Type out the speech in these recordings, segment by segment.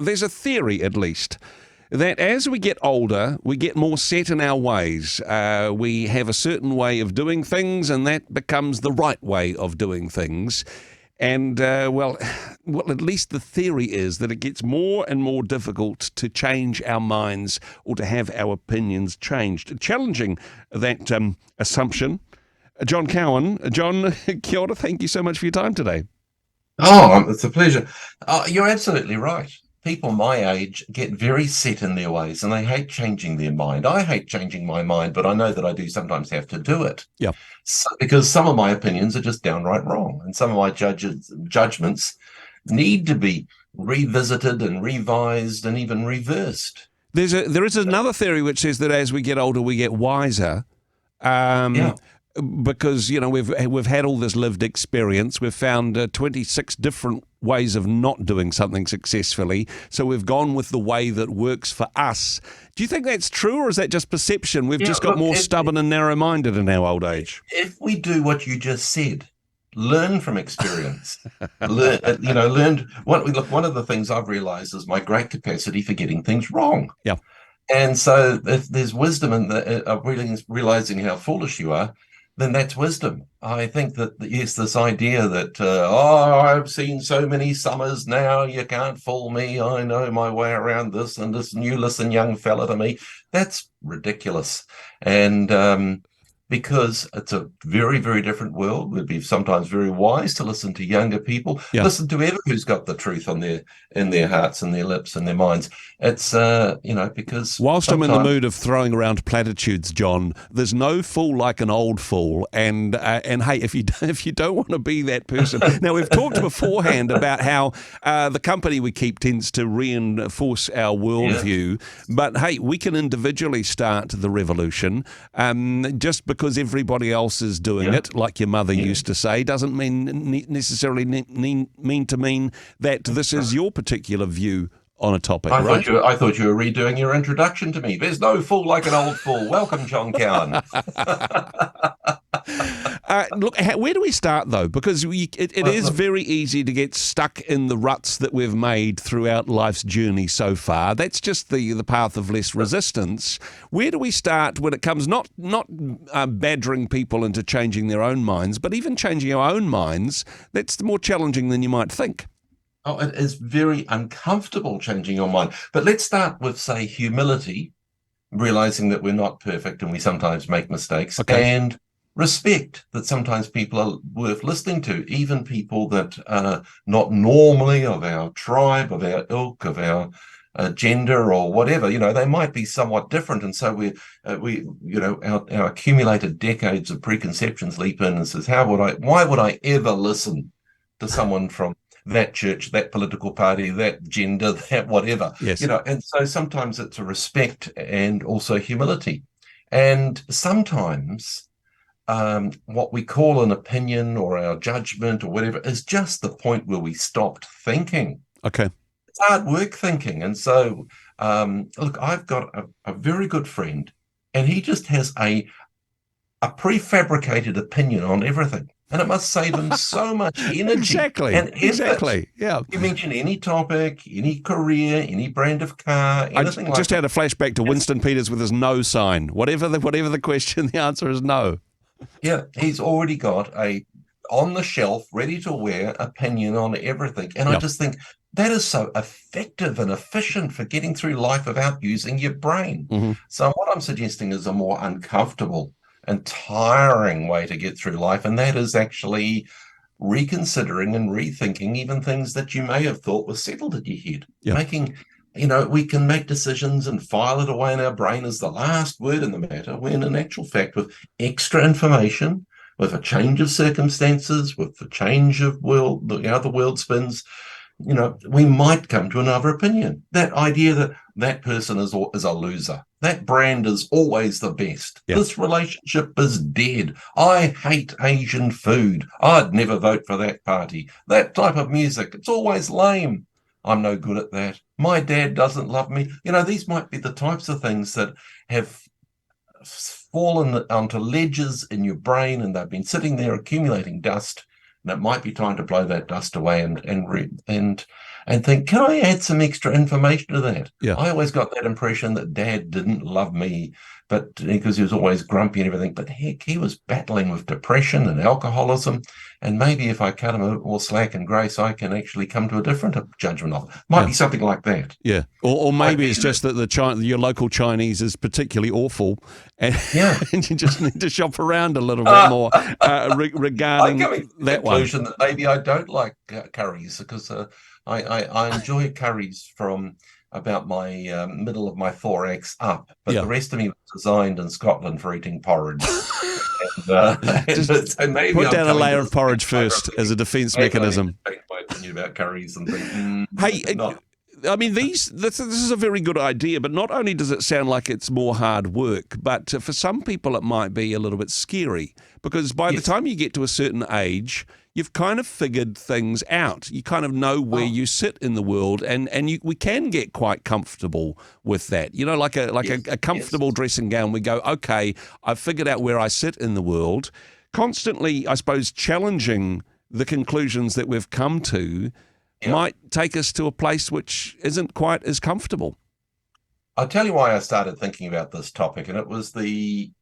there's a theory, at least, that as we get older, we get more set in our ways. We have a certain way of doing things, and that becomes the right way of doing things. And, well, at least the theory is that it gets more and more difficult to change our minds or to have our opinions changed. Challenging that assumption. John Cowan. John, kia ora, thank you so much for your time today. Oh, it's a pleasure. You're absolutely right. People my age get very set in their ways and they hate changing their mind. I hate changing my mind, but I know that I do sometimes have to do it. Yeah. Because some of my opinions are just downright wrong, and some of my judgments need to be revisited and revised and even reversed. There is another theory which says that as we get older, we get wiser. Yeah. Because, you know, we've had all this lived experience. We've found 26 different ways of not doing something successfully. So we've gone with the way that works for us. Do you think that's true, or is that just perception? We've just got more stubborn and narrow-minded in our old age. If we do what you just said, learn from experience. Learn. One of the things I've realized is my great capacity for getting things wrong. Yeah. And so if there's wisdom in realizing how foolish you are, then that's wisdom. I think that, yes, this idea that, I've seen so many summers now, you can't fool me, I know my way around this, and this you listen, young fella, to me, that's ridiculous. And because it's a very, very different world, it would be sometimes very wise to listen to younger people, listen to whoever who's got the truth in their hearts and their lips and their minds. It's, because... Whilst I'm in the mood of throwing around platitudes, John, there's no fool like an old fool. And hey, if you don't want to be that person... Now, we've talked beforehand about how the company we keep tends to reinforce our worldview. Yeah. But hey, we can individually start the revolution. Just because everybody else is doing it, like your mother used to say, doesn't necessarily mean that this is your particular view on a topic. I thought you were redoing your introduction to me. There's no fool like an old fool. Welcome, John Cowan. Look, where do we start, though? Because it is very easy to get stuck in the ruts that we've made throughout life's journey so far. That's just the path of less resistance. Where do we start when it comes not badgering people into changing their own minds, but even changing our own minds? That's more challenging than you might think. Oh, it is very uncomfortable changing your mind. But let's start with, say, humility, realizing that we're not perfect and we sometimes make mistakes, and respect that sometimes people are worth listening to, even people that are not normally of our tribe, of our ilk, of our gender or whatever. They might be somewhat different, and so our accumulated decades of preconceptions leap in and says, why would I ever listen to someone from that church, that political party, that gender, that whatever? Yes. And so sometimes it's a respect and also humility. And sometimes what we call an opinion or our judgment or whatever is just the point where we stopped thinking. Okay. It's hard work thinking. And so, look, I've got a very good friend, and he just has a prefabricated opinion on everything. And it must save him so much energy. Exactly. Yeah. You mention any topic, any career, any brand of car, anything like that. I just had a flashback to Winston Peters with his no sign. Whatever the question, the answer is no. Yeah, he's already got a on-the-shelf, ready-to-wear opinion on everything. And I just think that is so effective and efficient for getting through life without using your brain. Mm-hmm. So what I'm suggesting is a more uncomfortable and tiring way to get through life, and that is actually reconsidering and rethinking even things that you may have thought were settled in your head. Making, we can make decisions and file it away in our brain as the last word in the matter, when in actual fact, with extra information, with a change of circumstances, with the change of world, the world spins, we might come to another opinion. That idea that person is a loser. That brand is always the best. Yeah. This relationship is dead. I hate Asian food. I'd never vote for that party. That type of music, it's always lame. I'm no good at that. My dad doesn't love me. These might be the types of things that have fallen onto ledges in your brain, and they've been sitting there accumulating dust. And it might be time to blow that dust away and and think, can I add some extra information to that? Yeah. I always got that impression that Dad didn't love me, but because he was always grumpy and everything. But heck, he was battling with depression and alcoholism. And maybe if I cut him a bit more slack and grace, I can actually come to a different judgment of it. Might be something like that. Yeah. Or maybe it's just that your local Chinese is particularly awful, and, and you just need to shop around a little bit more regarding that conclusion that maybe I don't like curries, because I enjoy curries from about my middle of my thorax up, but the rest of me was designed in Scotland for eating porridge. So maybe put down a layer of porridge first as a defense mechanism. My opinion about curries and things. Hey, I mean, this is a very good idea, but not only does it sound like it's more hard work, but for some people it might be a little bit scary, because by the time you get to a certain age, you've kind of figured things out. You kind of know where you sit in the world, and we can get quite comfortable with that. You know, like a comfortable dressing gown. We go, okay, I've figured out where I sit in the world. Constantly, I suppose, challenging the conclusions that we've come to might take us to a place which isn't quite as comfortable. I'll tell you why I started thinking about this topic, and it was the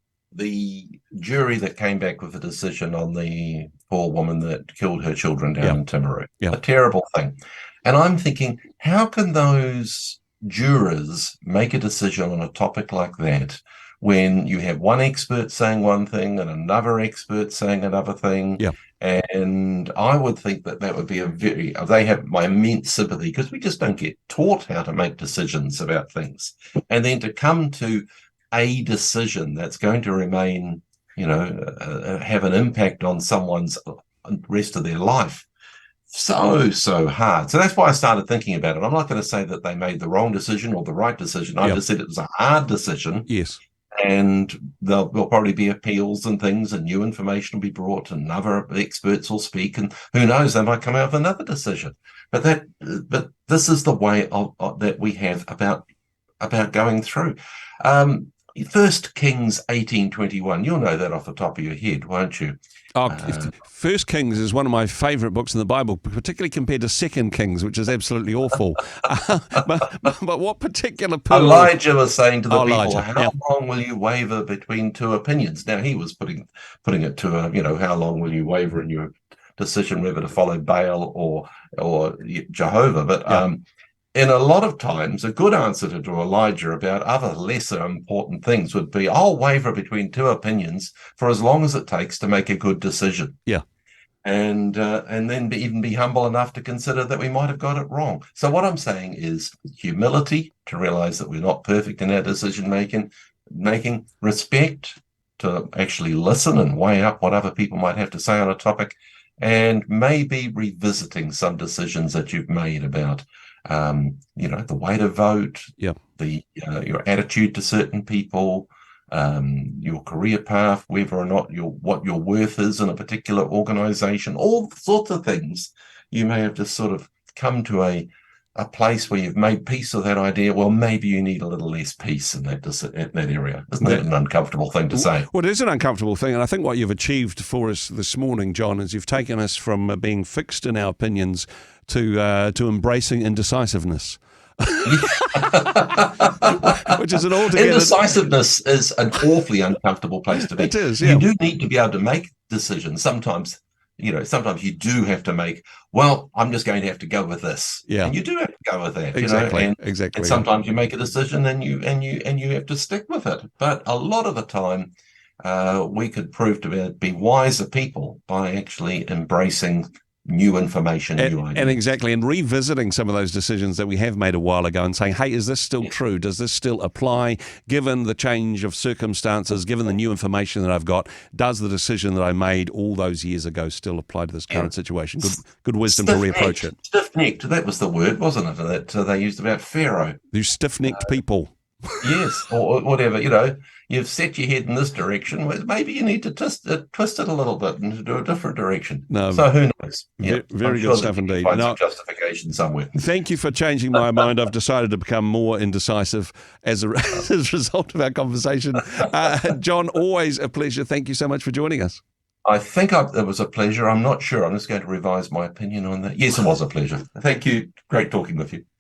jury that came back with a decision on the poor woman that killed her children down in Timaru. A terrible thing. And I'm thinking, how can those jurors make a decision on a topic like that when you have one expert saying one thing and another expert saying another thing? And I would think that would be they have my immense sympathy, because we just don't get taught how to make decisions about things. And then to come to a decision that's going to remain, have an impact on someone's rest of their life. So hard. So that's why I started thinking about it. I'm not going to say that they made the wrong decision or the right decision. I just said it was a hard decision. Yes. And there'll probably be appeals and things, and new information will be brought, and other experts will speak, and who knows, they might come out with another decision. But this is the way that we have about going through. 1 Kings 18:21. You'll know that off the top of your head, won't you? 1 Kings is one of my favourite books in the Bible, particularly compared to 2 Kings, which is absolutely awful. But what particular pool? Elijah was saying to the people, how long will you waver between two opinions? Now, he was putting it to, how long will you waver in your decision whether to follow Baal or Jehovah? But in a lot of times, a good answer to Elijah about other lesser important things would be, I'll waver between two opinions for as long as it takes to make a good decision. Yeah. And then even be humble enough to consider that we might have got it wrong. So what I'm saying is humility, to realize that we're not perfect in our decision making, respect, to actually listen and weigh up what other people might have to say on a topic, and maybe revisiting some decisions that you've made about the way to vote, your attitude to certain people, your career path, whether or not what your worth is in a particular organization, all sorts of things. You may have just sort of come to a place where you've made peace with that idea. Well, maybe you need a little less peace in that area. Isn't that an uncomfortable thing to say? Well, it is an uncomfortable thing, and I think what you've achieved for us this morning, John, is you've taken us from being fixed in our opinions to embracing indecisiveness. Which is an altogether... Indecisiveness is an awfully uncomfortable place to be. It is, You do need to be able to make decisions. Sometimes you do have to make, I'm just going to have to go with this. Yeah. And you do have to go with that. Exactly. And sometimes you make a decision and you have to stick with it. But a lot of the time, we could prove to be wiser people by actually embracing new information, new ideas. And revisiting some of those decisions that we have made a while ago and saying, hey, is this still true? Does this still apply? Given the change of circumstances, given the new information that I've got, does the decision that I made all those years ago still apply to this current situation? Good wisdom to reapproach it. Stiff-necked, that was the word, wasn't it, that they used about Pharaoh. You stiff-necked people. Yes, or whatever, you've set your head in this direction. Well, maybe you need to twist it a little bit and to do a different direction. No, so who knows? Very good stuff indeed. Find some justification somewhere. Thank you for changing my mind. I've decided to become more indecisive as a result of our conversation. John, always a pleasure. Thank you so much for joining us. I think it was a pleasure. I'm not sure. I'm just going to revise my opinion on that. Yes, it was a pleasure. Thank you. Great talking with you.